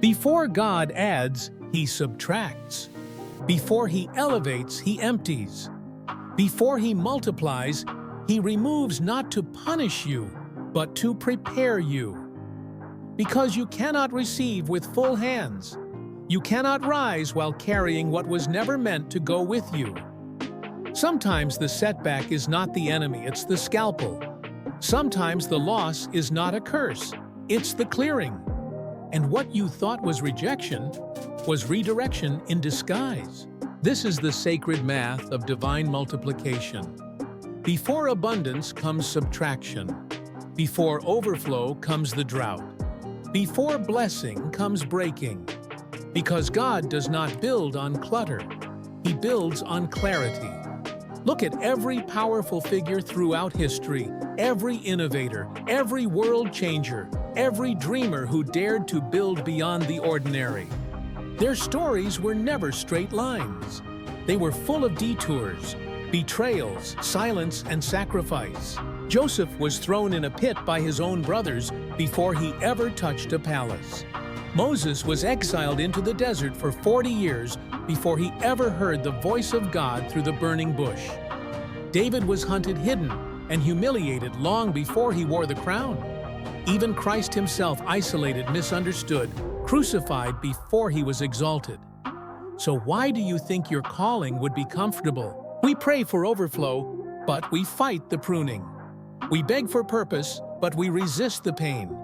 Before God adds, He subtracts. Before He elevates, He empties. Before He multiplies, He removes not to punish you, but to prepare you. Because you cannot receive with full hands. You cannot rise while carrying what was never meant to go with you. Sometimes the setback is not the enemy, it's the scalpel. Sometimes the loss is not a curse, it's the clearing. And what you thought was rejection was redirection in disguise. This is the sacred math of divine multiplication. Before abundance comes subtraction. Before overflow comes the drought. Before blessing comes breaking. Because God does not build on clutter. He builds on clarity. Look at every powerful figure throughout history, every innovator, every world changer, every dreamer who dared to build beyond the ordinary. Their stories were never straight lines. They were full of detours, betrayals, silence, and sacrifice. Joseph was thrown in a pit by his own brothers before he ever touched a palace. Moses was exiled into the desert for 40 years before he ever heard the voice of God through the burning bush. David was hunted hidden and humiliated long before he wore the crown. Even Christ himself isolated, misunderstood, crucified before he was exalted. So why do you think your calling would be comfortable? We pray for overflow, but we fight the pruning. We beg for purpose, but we resist the pain.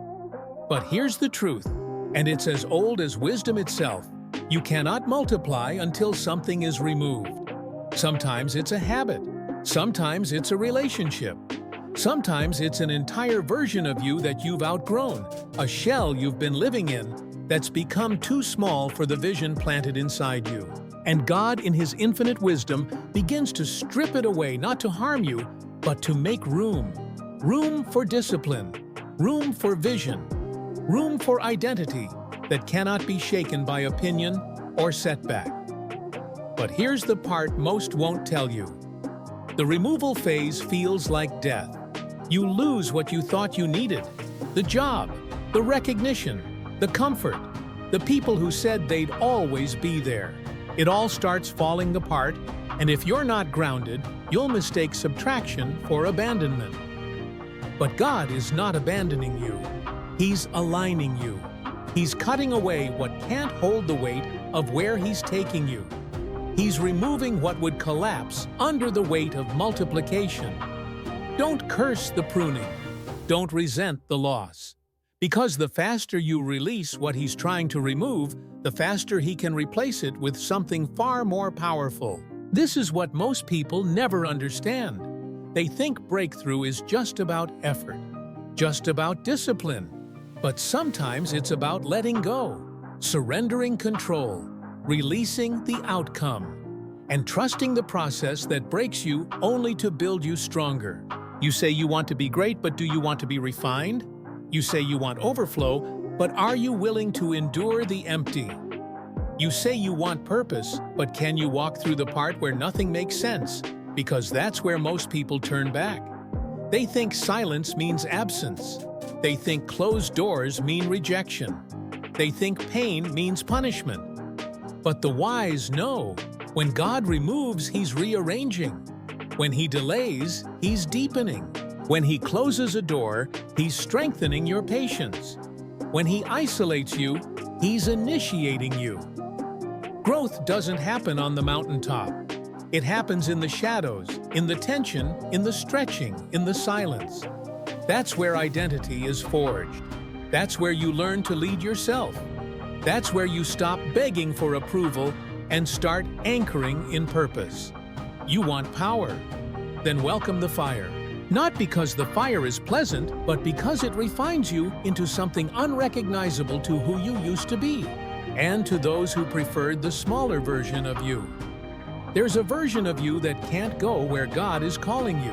But here's the truth, and it's as old as wisdom itself. You cannot multiply until something is removed. Sometimes it's a habit. Sometimes it's a relationship. Sometimes it's an entire version of you that you've outgrown, a shell you've been living in that's become too small for the vision planted inside you. And God, in His infinite wisdom, begins to strip it away, not to harm you, but to make room. Room for discipline, room for vision, room for identity that cannot be shaken by opinion or setback. But here's the part most won't tell you. The removal phase feels like death. You lose what you thought you needed: the job, the recognition, the comfort, the people who said they'd always be there. It all starts falling apart, and if you're not grounded, you'll mistake subtraction for abandonment. But God is not abandoning you. He's aligning you. He's cutting away what can't hold the weight of where He's taking you. He's removing what would collapse under the weight of multiplication. Don't curse the pruning. Don't resent the loss. Because the faster you release what He's trying to remove, the faster He can replace it with something far more powerful. This is what most people never understand. They think breakthrough is just about effort, just about discipline. But sometimes it's about letting go, surrendering control, releasing the outcome, and trusting the process that breaks you only to build you stronger. You say you want to be great, but do you want to be refined? You say you want overflow, but are you willing to endure the empty? You say you want purpose, but can you walk through the part where nothing makes sense? Because that's where most people turn back. They think silence means absence. They think closed doors mean rejection. They think pain means punishment. But the wise know, when God removes, He's rearranging. When He delays, He's deepening. When He closes a door, He's strengthening your patience. When He isolates you, He's initiating you. Growth doesn't happen on the mountaintop. It happens in the shadows, in the tension, in the stretching, in the silence. That's where identity is forged. That's where you learn to lead yourself. That's where you stop begging for approval and start anchoring in purpose. You want power? Then welcome the fire. Not because the fire is pleasant, but because it refines you into something unrecognizable to who you used to be, and to those who preferred the smaller version of you. There's a version of you that can't go where God is calling you,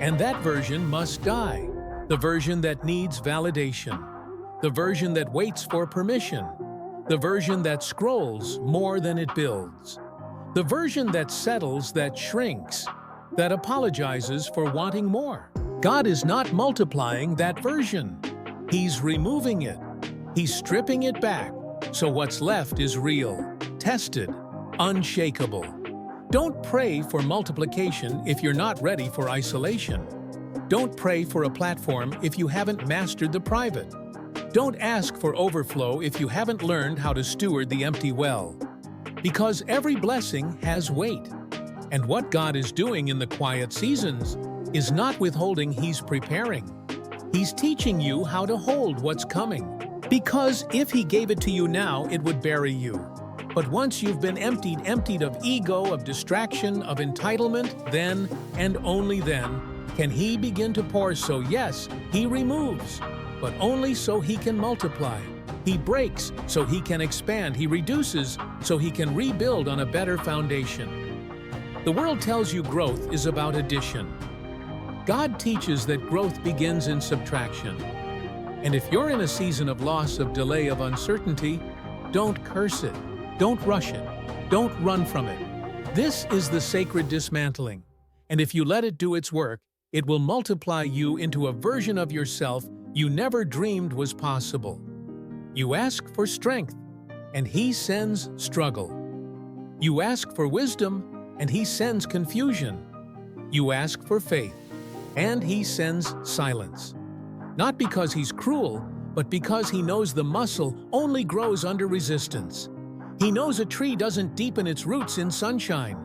and that version must die. The version that needs validation. The version that waits for permission. The version that scrolls more than it builds. The version that settles, that shrinks, that apologizes for wanting more. God is not multiplying that version. He's removing it. He's stripping it back. So what's left is real, tested, unshakable. Don't pray for multiplication if you're not ready for isolation. Don't pray for a platform if you haven't mastered the private. Don't ask for overflow if you haven't learned how to steward the empty well. Because every blessing has weight. And what God is doing in the quiet seasons is not withholding, He's preparing. He's teaching you how to hold what's coming. Because if He gave it to you now, it would bury you. But once you've been emptied of ego, of distraction, of entitlement, then, and only then, can He begin to pour. So yes, He removes, but only so He can multiply. He breaks so He can expand. He reduces so He can rebuild on a better foundation. The world tells you growth is about addition. God teaches that growth begins in subtraction. And if you're in a season of loss, of delay, of uncertainty, don't curse it. Don't rush it. Don't run from it. This is the sacred dismantling. And if you let it do its work, it will multiply you into a version of yourself you never dreamed was possible. You ask for strength, and He sends struggle. You ask for wisdom, and He sends confusion. You ask for faith, and He sends silence. Not because He's cruel, but because He knows the muscle only grows under resistance. He knows a tree doesn't deepen its roots in sunshine.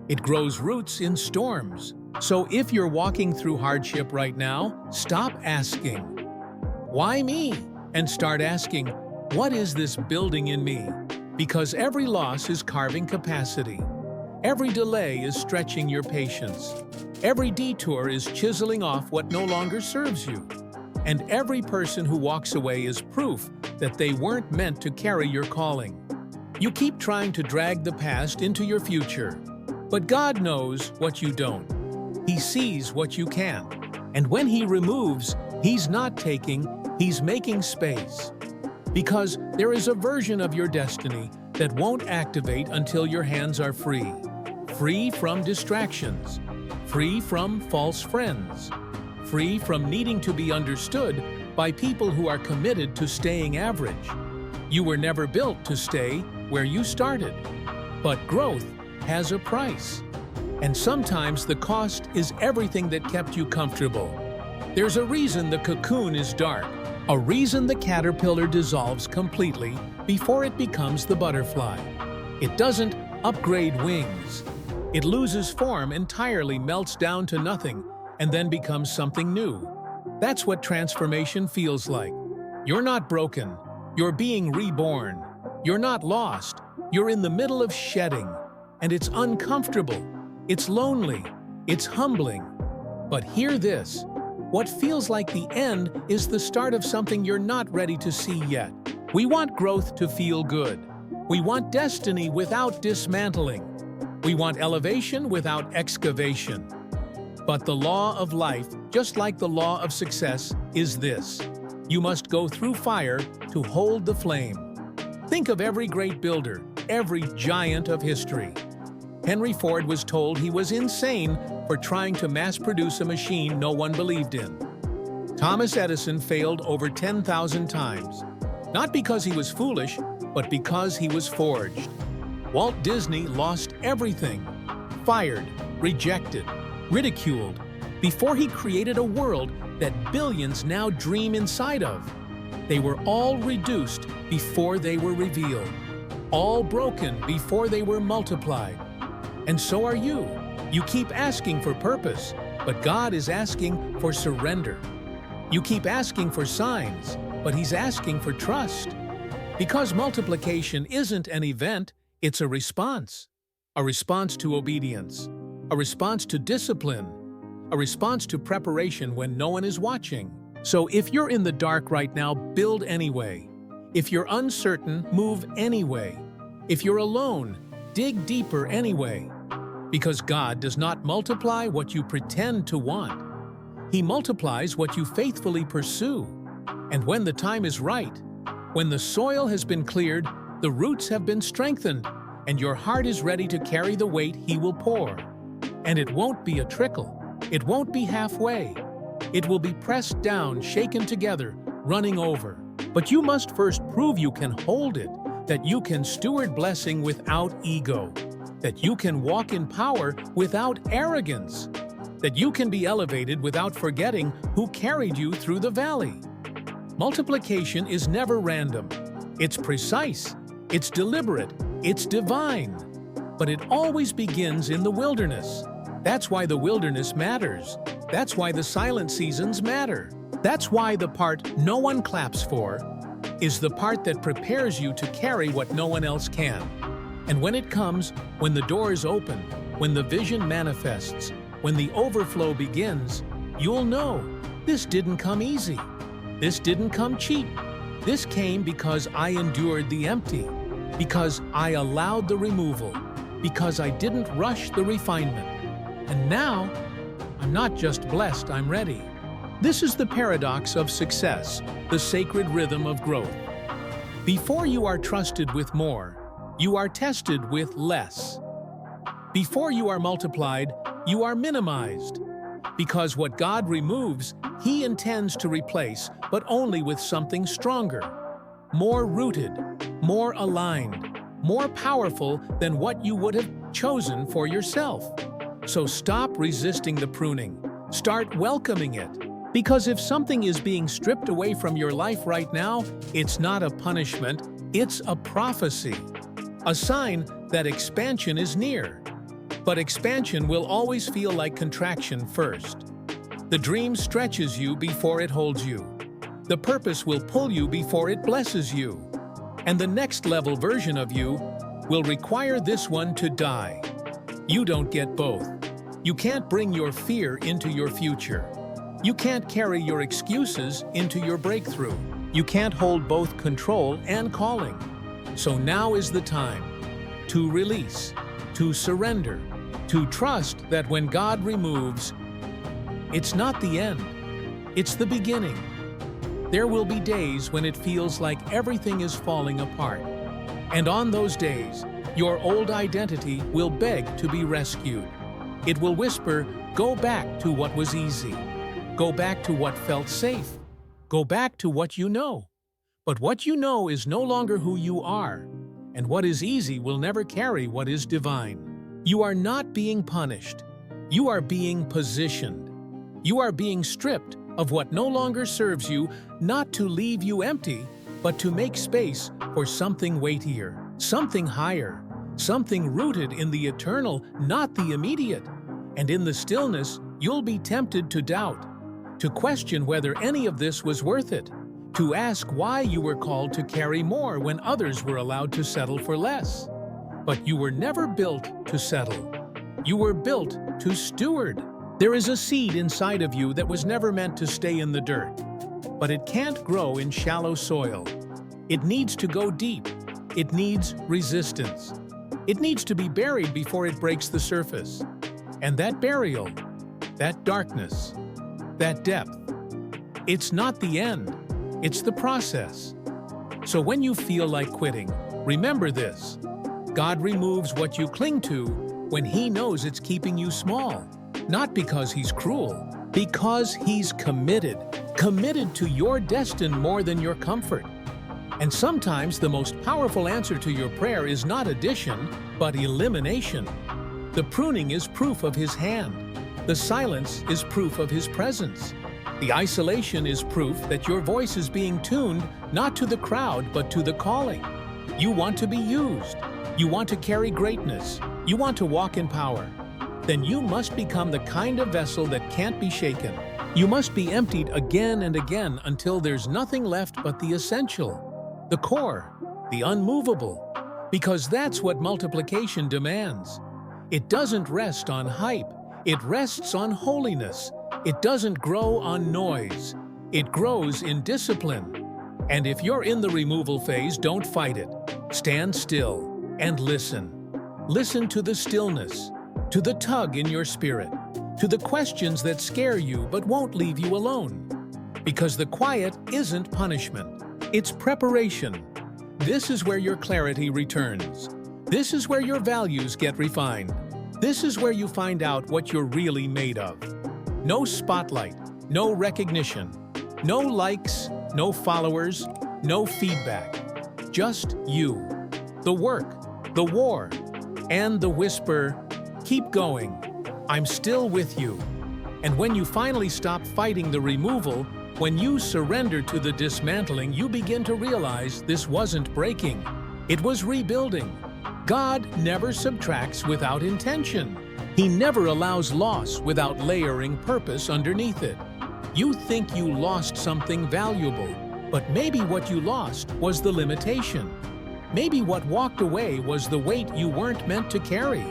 It grows roots in storms. So if you're walking through hardship right now, stop asking, "Why me?" and start asking, "What is this building in me?" Because every loss is carving capacity. Every delay is stretching your patience. Every detour is chiseling off what no longer serves you. And every person who walks away is proof that they weren't meant to carry your calling. You keep trying to drag the past into your future, but God knows what you don't. He sees what you can. And when He removes, He's not taking, He's making space. Because there is a version of your destiny that won't activate until your hands are free. Free from distractions, free from false friends, free from needing to be understood by people who are committed to staying average. You were never built to stay where you started. But growth has a price. And sometimes the cost is everything that kept you comfortable. There's a reason the cocoon is dark, a reason the caterpillar dissolves completely before it becomes the butterfly. It doesn't upgrade wings. It loses form entirely, melts down to nothing, and then becomes something new. That's what transformation feels like. You're not broken. You're being reborn. You're not lost. You're in the middle of shedding. And it's uncomfortable. It's lonely. It's humbling. But hear this. What feels like the end is the start of something you're not ready to see yet. We want growth to feel good. We want destiny without dismantling. We want elevation without excavation. But the law of life, just like the law of success, is this. You must go through fire to hold the flame. Think of every great builder, every giant of history. Henry Ford was told he was insane for trying to mass-produce a machine no one believed in. Thomas Edison failed over 10,000 times, not because he was foolish, but because he was forged. Walt Disney lost everything, fired, rejected, ridiculed, before he created a world that billions now dream inside of. They were all reduced before they were revealed, all broken before they were multiplied. And so are you. You keep asking for purpose, but God is asking for surrender. You keep asking for signs, but He's asking for trust. Because multiplication isn't an event, it's a response to obedience, a response to discipline, a response to preparation when no one is watching. So if you're in the dark right now, build anyway. If you're uncertain, move anyway. If you're alone, dig deeper anyway. Because God does not multiply what you pretend to want. He multiplies what you faithfully pursue. And when the time is right, when the soil has been cleared, the roots have been strengthened, and your heart is ready to carry the weight He will pour. And it won't be a trickle. It won't be halfway. It will be pressed down, shaken together, running over. But you must first prove you can hold it that you can steward blessing without ego, that you can walk in power without arrogance, that you can be elevated without forgetting who carried you through the valley. Multiplication is never random. It's precise, it's deliberate, it's divine. But it always begins in the wilderness. That's why the wilderness matters. That's why the silent seasons matter. That's why the part no one claps for is the part that prepares you to carry what no one else can. And when it comes, when the doors open, when the vision manifests, when the overflow begins, you'll know this didn't come easy. This didn't come cheap. This came because I endured the empty, because I allowed the removal, because I didn't rush the refinement. And now, I'm not just blessed, I'm ready. This is the paradox of success, the sacred rhythm of growth. Before you are trusted with more, you are tested with less. Before you are multiplied, you are minimized. Because what God removes, He intends to replace, but only with something stronger, more rooted, more aligned, more powerful than what you would have chosen for yourself. So stop resisting the pruning. Start welcoming it. Because if something is being stripped away from your life right now, it's not a punishment, it's a prophecy. A sign that expansion is near. But expansion will always feel like contraction first. The dream stretches you before it holds you. The purpose will pull you before it blesses you. And the next level version of you will require this one to die. You don't get both. You can't bring your fear into your future. You can't carry your excuses into your breakthrough. You can't hold both control and calling. So now is the time to release, to surrender, to trust that when God removes, it's not the end, it's the beginning. There will be days when it feels like everything is falling apart. And on those days, your old identity will beg to be rescued. It will whisper, go back to what was easy. Go back to what felt safe. Go back to what you know. But what you know is no longer who you are. And what is easy will never carry what is divine. You are not being punished. You are being positioned. You are being stripped of what no longer serves you, not to leave you empty, but to make space for something weightier, something higher, something rooted in the eternal, not the immediate. And in the stillness, you'll be tempted to doubt, to question whether any of this was worth it, to ask why you were called to carry more when others were allowed to settle for less. But you were never built to settle. You were built to steward. There is a seed inside of you that was never meant to stay in the dirt. But it can't grow in shallow soil. It needs to go deep. It needs resistance. It needs to be buried before it breaks the surface. And that burial, that darkness, that depth, it's not the end, it's the process. So when you feel like quitting, remember this: God removes what you cling to when He knows it's keeping you small. Not because He's cruel, because He's committed to your destiny more than your comfort. And sometimes the most powerful answer to your prayer is not addition, but elimination. The pruning is proof of His hand. The silence is proof of His presence. The isolation is proof that your voice is being tuned not to the crowd but to the calling. You want to be used. You want to carry greatness. You want to walk in power. Then you must become the kind of vessel that can't be shaken. You must be emptied again and again until there's nothing left but the essential, the core, the unmovable. Because that's what multiplication demands. It doesn't rest on hype. It rests on holiness. It doesn't grow on noise. It grows in discipline. And if you're in the removal phase, don't fight it. Stand still and listen. Listen to the stillness, to the tug in your spirit, to the questions that scare you but won't leave you alone. Because the quiet isn't punishment. It's preparation. This is where your clarity returns. This is where your values get refined. This is where you find out what you're really made of. No spotlight, no recognition, no likes, no followers, no feedback. Just you. the work, the war, and the whisper, "Keep going. I'm still with you." And when you finally stop fighting the removal, when you surrender to the dismantling, you begin to realize this wasn't breaking. It was rebuilding. God never subtracts without intention. He never allows loss without layering purpose underneath it. You think you lost something valuable, but maybe what you lost was the limitation. Maybe what walked away was the weight you weren't meant to carry.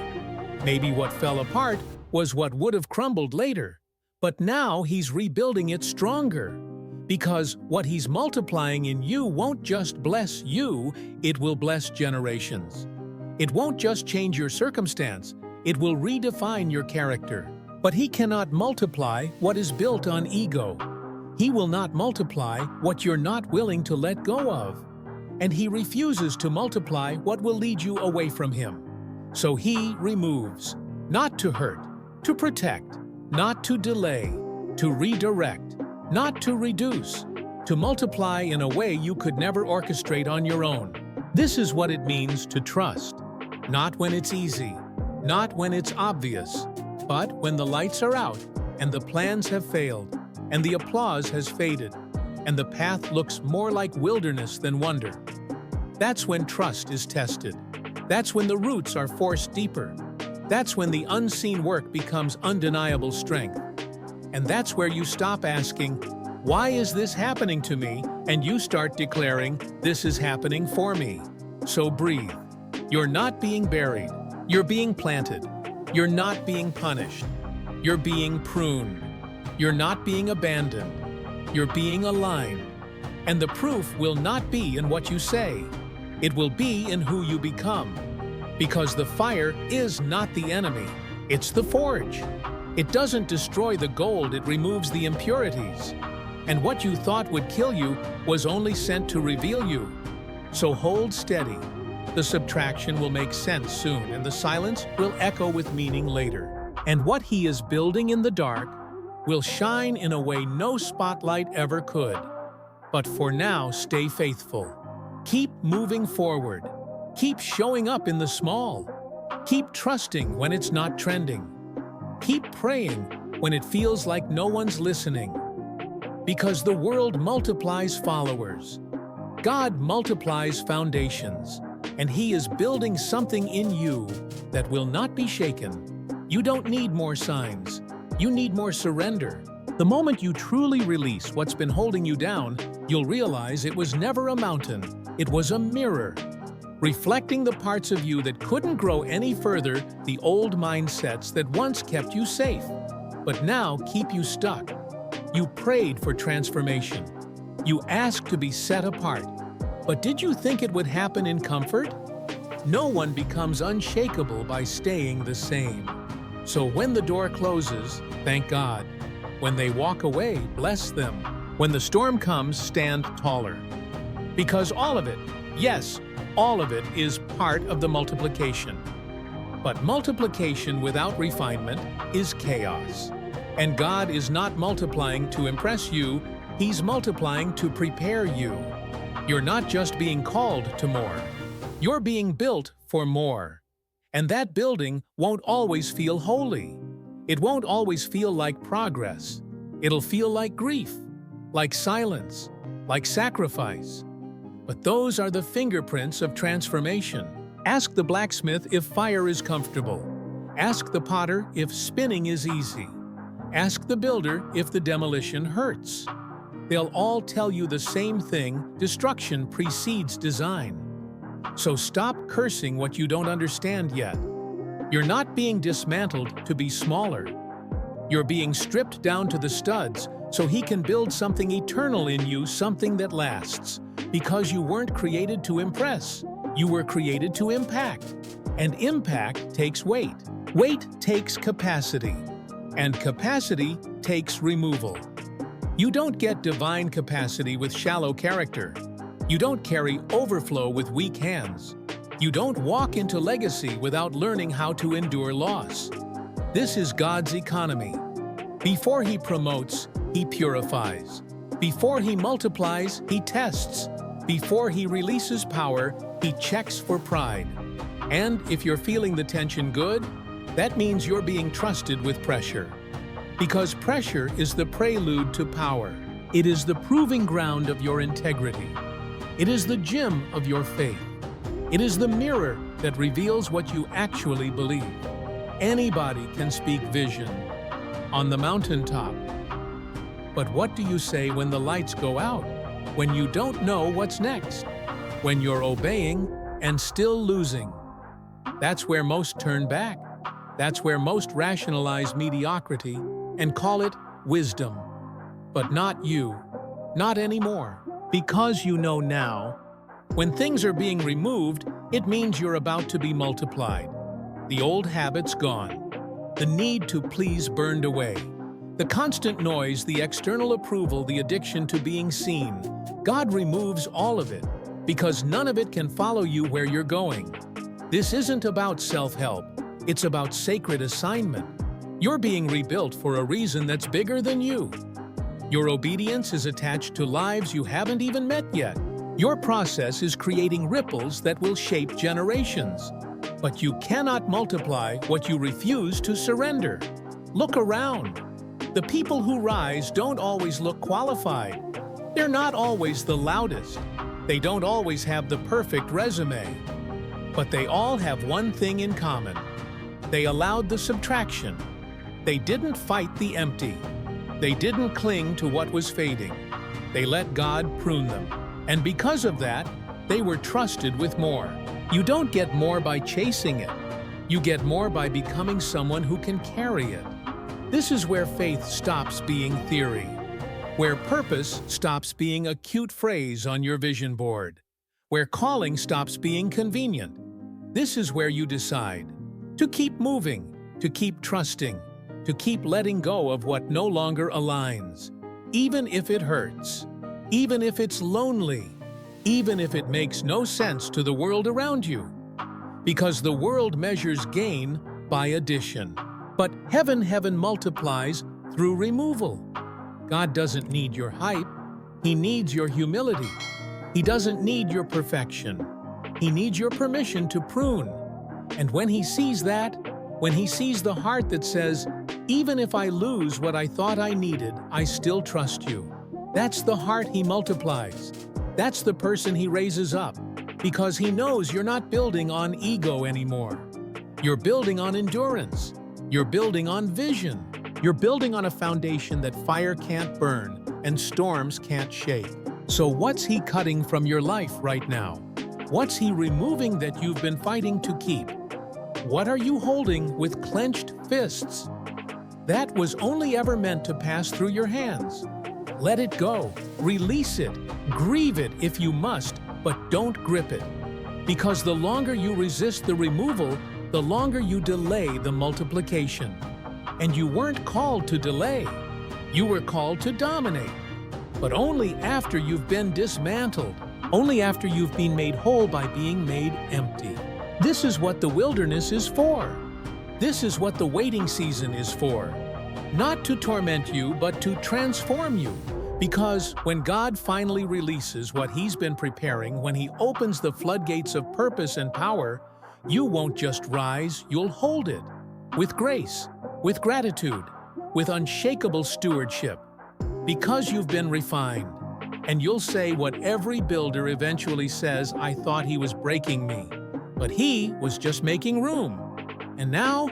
Maybe what fell apart was what would have crumbled later. But now He's rebuilding it stronger. Because what He's multiplying in you won't just bless you, it will bless generations. It won't just change your circumstance, it will redefine your character. But He cannot multiply what is built on ego. He will not multiply what you're not willing to let go of. And He refuses to multiply what will lead you away from Him. So He removes, not to hurt, to protect, not to delay, to redirect, not to reduce, to multiply in a way you could never orchestrate on your own. This is what it means to trust. Not when it's easy, not when it's obvious, but when the lights are out and the plans have failed and the applause has faded and the path looks more like wilderness than wonder. That's when trust is tested. That's when the roots are forced deeper. That's when the unseen work becomes undeniable strength. And that's where you stop asking, "Why is this happening to me?" and you start declaring, "This is happening for me." So breathe. You're not being buried. You're being planted. You're not being punished. You're being pruned. You're not being abandoned. You're being aligned. And the proof will not be in what you say. It will be in who you become. Because the fire is not the enemy. It's the forge. It doesn't destroy the gold, it removes the impurities. And what you thought would kill you was only sent to reveal you. So hold steady. The subtraction will make sense soon, and the silence will echo with meaning later. And what He is building in the dark will shine in a way no spotlight ever could. But for now, stay faithful. Keep moving forward. Keep showing up in the small. Keep trusting when it's not trending. Keep praying when it feels like no one's listening. Because the world multiplies followers. God multiplies foundations. And He is building something in you that will not be shaken. You don't need more signs. You need more surrender. The moment you truly release what's been holding you down, you'll realize it was never a mountain. It was a mirror, reflecting the parts of you that couldn't grow any further, the old mindsets that once kept you safe, but now keep you stuck. You prayed for transformation. You asked to be set apart. But did you think it would happen in comfort? No one becomes unshakable by staying the same. So when the door closes, thank God. When they walk away, bless them. When the storm comes, stand taller. Because all of it, yes, all of it is part of the multiplication. But multiplication without refinement is chaos. And God is not multiplying to impress you, He's multiplying to prepare you. You're not just being called to more. You're being built for more. And that building won't always feel holy. It won't always feel like progress. It'll feel like grief, like silence, like sacrifice. But those are the fingerprints of transformation. Ask the blacksmith if fire is comfortable. Ask the potter if spinning is easy. Ask the builder if the demolition hurts. They'll all tell you the same thing: destruction precedes design. So stop cursing what you don't understand yet. You're not being dismantled to be smaller. You're being stripped down to the studs so He can build something eternal in you, something that lasts. Because you weren't created to impress. You were created to impact. And impact takes weight. Weight takes capacity. And capacity takes removal. You don't get divine capacity with shallow character. You don't carry overflow with weak hands. You don't walk into legacy without learning how to endure loss. This is God's economy. Before He promotes, He purifies. Before He multiplies, He tests. Before He releases power, He checks for pride. And if you're feeling the tension good, that means you're being trusted with pressure. Because pressure is the prelude to power. It is the proving ground of your integrity. It is the gym of your faith. It is the mirror that reveals what you actually believe. Anybody can speak vision on the mountaintop. But what do you say when the lights go out? When you don't know what's next? When you're obeying and still losing? That's where most turn back. That's where most rationalize mediocrity and call it wisdom. But not you. Not anymore. Because you know now, when things are being removed, it means you're about to be multiplied. The old habits gone. The need to please burned away. The constant noise, the external approval, the addiction to being seen. God removes all of it, because none of it can follow you where you're going. This isn't about self-help. It's about sacred assignment. You're being rebuilt for a reason that's bigger than you. Your obedience is attached to lives you haven't even met yet. Your process is creating ripples that will shape generations. But you cannot multiply what you refuse to surrender. Look around. The people who rise don't always look qualified. They're not always the loudest. They don't always have the perfect resume. But they all have one thing in common. They allowed the subtraction. They didn't fight the empty. They didn't cling to what was fading. They let God prune them. And because of that, they were trusted with more. You don't get more by chasing it. You get more by becoming someone who can carry it. This is where faith stops being theory. Where purpose stops being a cute phrase on your vision board. Where calling stops being convenient. This is where you decide to keep moving, to keep trusting, to keep letting go of what no longer aligns, even if it hurts, even if it's lonely, even if it makes no sense to the world around you. Because the world measures gain by addition. But heaven multiplies through removal. God doesn't need your hype. He needs your humility. He doesn't need your perfection. He needs your permission to prune. And when he sees that, when he sees the heart that says, even if I lose what I thought I needed, I still trust you. That's the heart he multiplies. That's the person he raises up. Because he knows you're not building on ego anymore. You're building on endurance. You're building on vision. You're building on a foundation that fire can't burn and storms can't shake. So what's he cutting from your life right now? What's he removing that you've been fighting to keep? What are you holding with clenched fists? That was only ever meant to pass through your hands. Let it go. Release it. Grieve it if you must, but don't grip it. Because the longer you resist the removal, the longer you delay the multiplication. And you weren't called to delay. You were called to dominate. But only after you've been dismantled. Only after you've been made whole by being made empty. This is what the wilderness is for. This is what the waiting season is for. Not to torment you, but to transform you. Because when God finally releases what he's been preparing, when he opens the floodgates of purpose and power, you won't just rise, you'll hold it. With grace, with gratitude, with unshakable stewardship. Because you've been refined. And you'll say what every builder eventually says, I thought he was breaking me. But he was just making room. And now,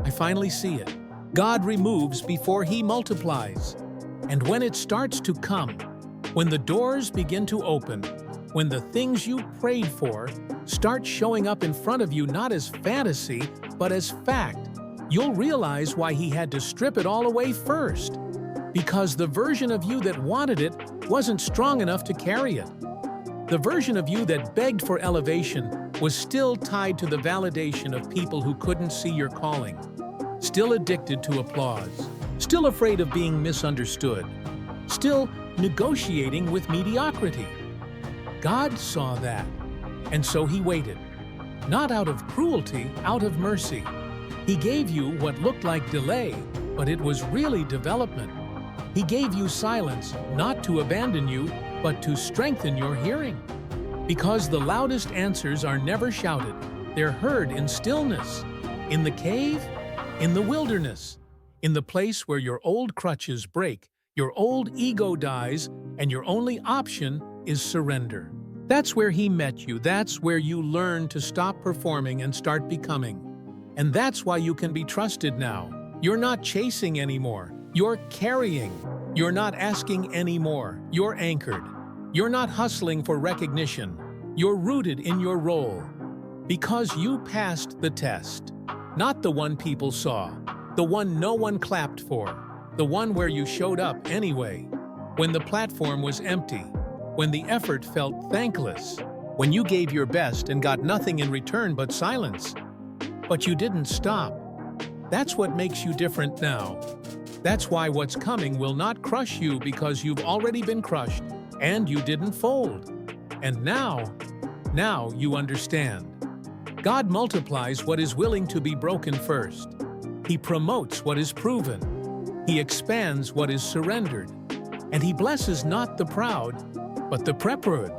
I finally see it. God removes before he multiplies. And when it starts to come, when the doors begin to open, when the things you prayed for start showing up in front of you not as fantasy, but as fact, you'll realize why he had to strip it all away first. Because the version of you that wanted it wasn't strong enough to carry it. The version of you that begged for elevation was still tied to the validation of people who couldn't see your calling. Still addicted to applause. Still afraid of being misunderstood. Still negotiating with mediocrity. God saw that, and so he waited. Not out of cruelty, out of mercy. He gave you what looked like delay, but it was really development. He gave you silence, not to abandon you, but to strengthen your hearing. Because the loudest answers are never shouted. They're heard in stillness, in the cave, in the wilderness, in the place where your old crutches break, your old ego dies, and your only option is surrender. That's where he met you. That's where you learn to stop performing and start becoming. And that's why you can be trusted now. You're not chasing anymore. You're carrying. You're not asking anymore. You're anchored. You're not hustling for recognition. You're rooted in your role. Because you passed the test. Not the one people saw. The one no one clapped for. The one where you showed up anyway. When the platform was empty. When the effort felt thankless. When you gave your best and got nothing in return but silence. But you didn't stop. That's what makes you different now. That's why what's coming will not crush you because you've already been crushed and you didn't fold. And now you understand. God multiplies what is willing to be broken first. He promotes what is proven. He expands what is surrendered. And he blesses not the proud, but the prepared.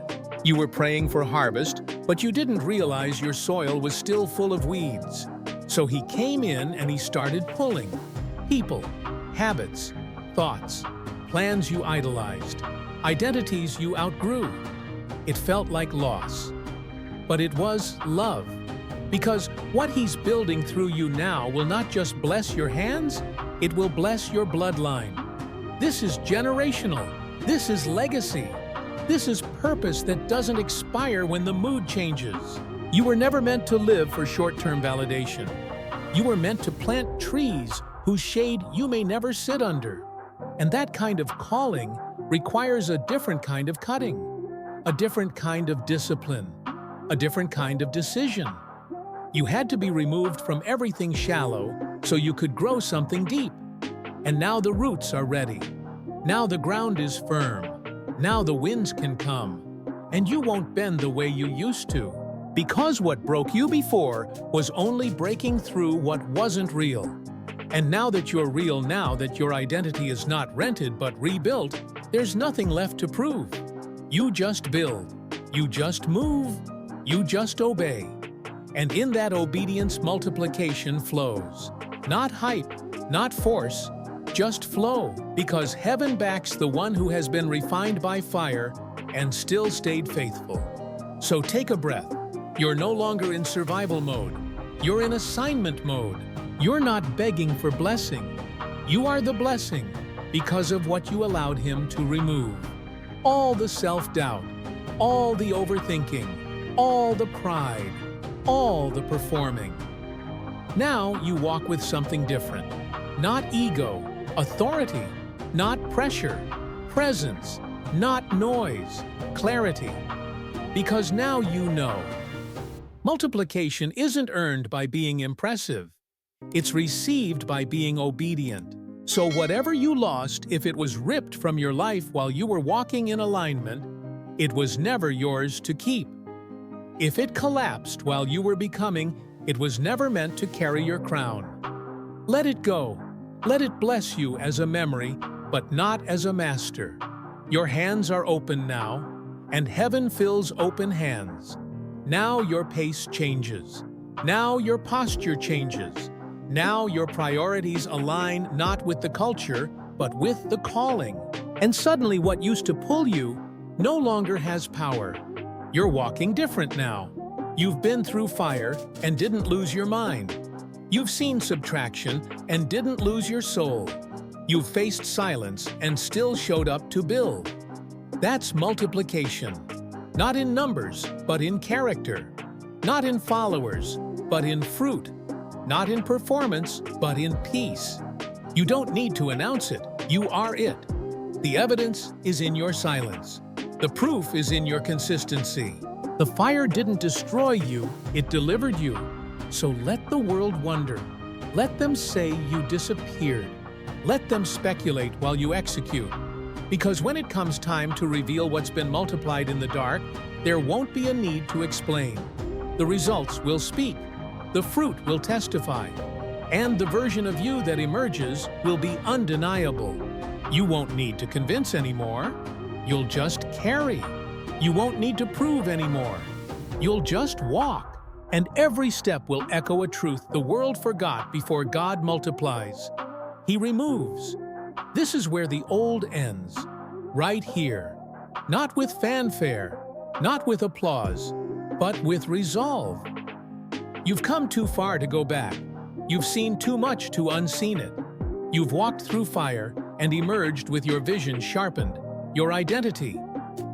You were praying for harvest, but you didn't realize your soil was still full of weeds. So he came in and he started pulling. People, habits, thoughts, plans you idolized, identities you outgrew. It felt like loss. But it was love. Because what he's building through you now will not just bless your hands, it will bless your bloodline. This is generational. This is legacy. This is purpose that doesn't expire when the mood changes. You were never meant to live for short-term validation. You were meant to plant trees whose shade you may never sit under. And that kind of calling requires a different kind of cutting, a different kind of discipline, a different kind of decision. You had to be removed from everything shallow so you could grow something deep. And now the roots are ready. Now the ground is firm. Now the winds can come. And you won't bend the way you used to. Because what broke you before was only breaking through what wasn't real. And now that you're real, now that your identity is not rented but rebuilt, there's nothing left to prove. You just build. You just move. You just obey. And in that obedience, multiplication flows. Not hype, not force, just flow. Because heaven backs the one who has been refined by fire and still stayed faithful. So take a breath. You're no longer in survival mode. You're in assignment mode. You're not begging for blessing. You are the blessing because of what you allowed him to remove. All the self-doubt, all the overthinking, all the pride, all the performing. Now you walk with something different. Not ego, authority, not pressure, presence, not noise, clarity. Because now you know. Multiplication isn't earned by being impressive. It's received by being obedient. So whatever you lost, if it was ripped from your life while you were walking in alignment, it was never yours to keep. If it collapsed while you were becoming, it was never meant to carry your crown. Let it go. Let it bless you as a memory, but not as a master. Your hands are open now, and heaven fills open hands. Now your pace changes. Now your posture changes. Now your priorities align not with the culture, but with the calling. And suddenly what used to pull you no longer has power. You're walking different now. You've been through fire and didn't lose your mind. You've seen subtraction and didn't lose your soul. You've faced silence and still showed up to build. That's multiplication. Not in numbers, but in character. Not in followers, but in fruit. Not in performance, but in peace. You don't need to announce it. You are it. The evidence is in your silence. The proof is in your consistency. The fire didn't destroy you, it delivered you. So let the world wonder. Let them say you disappeared. Let them speculate while you execute. Because when it comes time to reveal what's been multiplied in the dark, there won't be a need to explain. The results will speak. The fruit will testify. And the version of you that emerges will be undeniable. You won't need to convince anymore. You'll just carry. You won't need to prove anymore. You'll just walk, and every step will echo a truth the world forgot before God multiplies. He removes. This is where the old ends, right here. Not with fanfare, not with applause, but with resolve. You've come too far to go back. You've seen too much to unseen it. You've walked through fire and emerged with your vision sharpened, your identity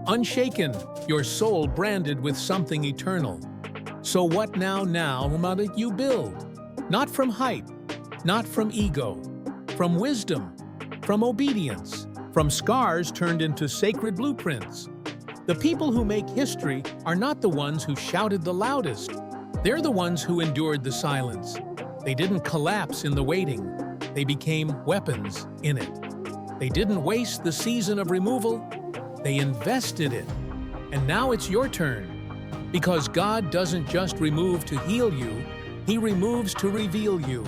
unshaken, your soul branded with something eternal. So what now might you build? Not from hype, not from ego, from wisdom, from obedience, from scars turned into sacred blueprints. The people who make history are not the ones who shouted the loudest. They're the ones who endured the silence. They didn't collapse in the waiting. They became weapons in it. They didn't waste the season of removal. They invested it. And now it's your turn. Because God doesn't just remove to heal you, He removes to reveal you,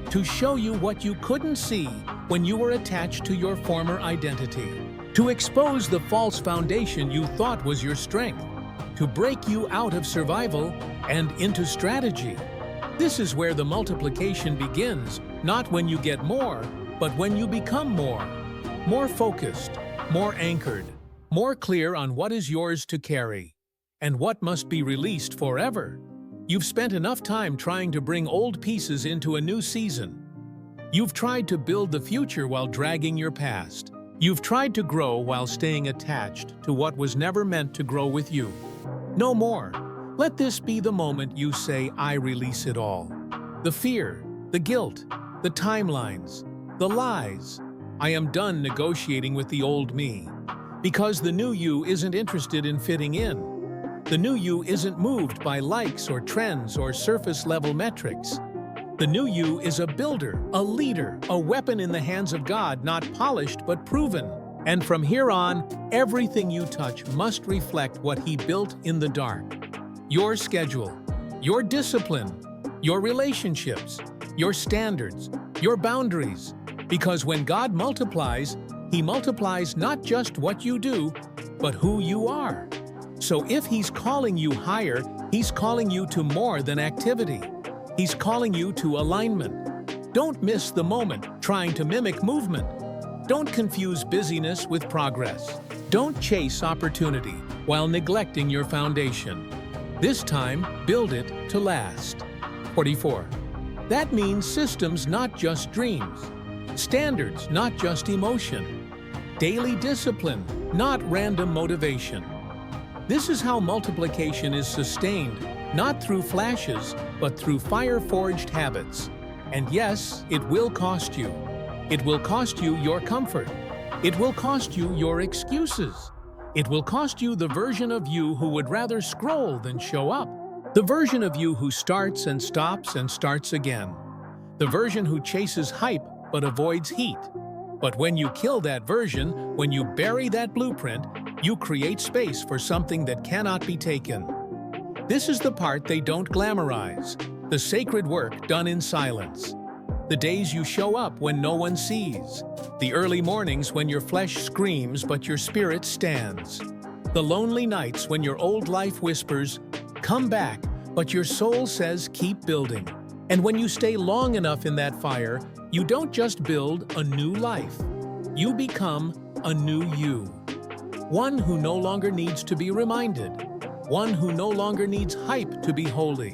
to show you what you couldn't see when you were attached to your former identity, to expose the false foundation you thought was your strength, to break you out of survival and into strategy. This is where the multiplication begins, not when you get more, but when you become more focused, more anchored, more clear on what is yours to carry, and what must be released forever. You've spent enough time trying to bring old pieces into a new season. You've tried to build the future while dragging your past. You've tried to grow while staying attached to what was never meant to grow with you. No more. Let this be the moment you say, I release it all. The fear, the guilt, the timelines, the lies. I am done negotiating with the old me. Because the new you isn't interested in fitting in. The new you isn't moved by likes or trends or surface-level metrics. The new you is a builder, a leader, a weapon in the hands of God, not polished but proven. And from here on, everything you touch must reflect what He built in the dark. Your schedule, your discipline, your relationships, your standards, your boundaries. Because when God multiplies, He multiplies not just what you do, but who you are. So if He's calling you higher, He's calling you to more than activity. He's calling you to alignment. Don't miss the moment trying to mimic movement. Don't confuse busyness with progress. Don't chase opportunity while neglecting your foundation. This time, build it to last. 44. That means systems, not just dreams. Standards, not just emotion. Daily discipline, not random motivation. This is how multiplication is sustained, not through flashes, but through fire-forged habits. And yes, it will cost you. It will cost you your comfort. It will cost you your excuses. It will cost you the version of you who would rather scroll than show up. The version of you who starts and stops and starts again. The version who chases hype but avoids heat. But when you kill that version, when you bury that blueprint, you create space for something that cannot be taken. This is the part they don't glamorize, the sacred work done in silence. The days you show up when no one sees. The early mornings when your flesh screams but your spirit stands. The lonely nights when your old life whispers, come back, but your soul says keep building. And when you stay long enough in that fire, you don't just build a new life. You become a new you. One who no longer needs to be reminded. One who no longer needs hype to be holy.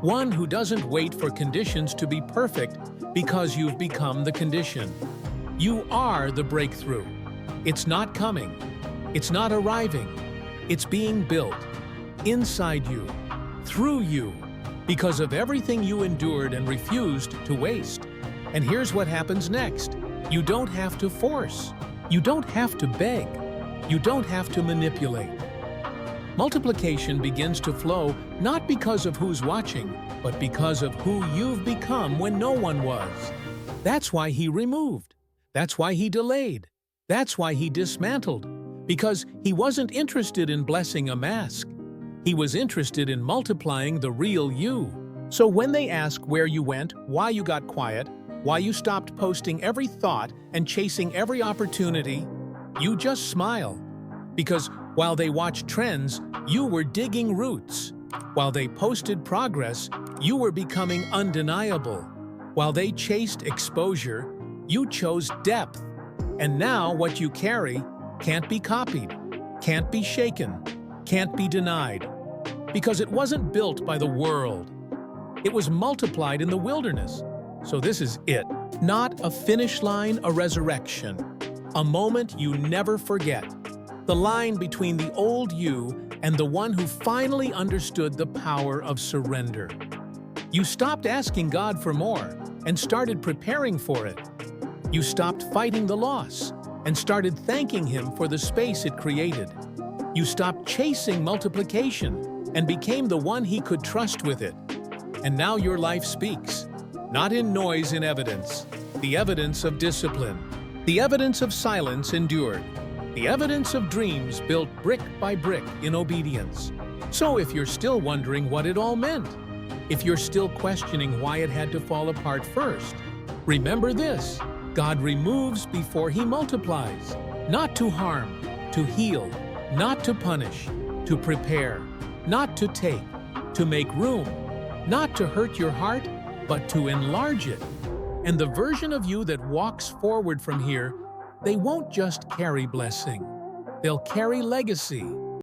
One who doesn't wait for conditions to be perfect because you've become the condition. You are the breakthrough. It's not coming. It's not arriving. It's being built. Inside you. Through you. Because of everything you endured and refused to waste. And here's what happens next. You don't have to force. You don't have to beg. You don't have to manipulate. Multiplication begins to flow not because of who's watching, but because of who you've become when no one was. That's why He removed. That's why He delayed. That's why He dismantled. Because He wasn't interested in blessing a mask. He was interested in multiplying the real you. So when they ask where you went, why you got quiet, why you stopped posting every thought and chasing every opportunity, you just smile. Because While they watched trends, you were digging roots. While they posted progress, you were becoming undeniable. While they chased exposure, you chose depth. And now what you carry can't be copied, can't be shaken, can't be denied. Because it wasn't built by the world. It was multiplied in the wilderness. So this is it. Not a finish line, a resurrection. A moment you never forget. The line between the old you and the one who finally understood the power of surrender. You stopped asking God for more and started preparing for it. You stopped fighting the loss and started thanking Him for the space it created. You stopped chasing multiplication and became the one He could trust with it. And now your life speaks, not in noise and evidence, the evidence of discipline, the evidence of silence endured, the evidence of dreams built brick by brick in obedience. So if you're still wondering what it all meant, if you're still questioning why it had to fall apart first, remember this: God removes before He multiplies, not to harm, to heal, not to punish, to prepare, not to take, to make room, not to hurt your heart, but to enlarge it. And the version of you that walks forward from here, they won't just carry blessing. They'll carry legacy.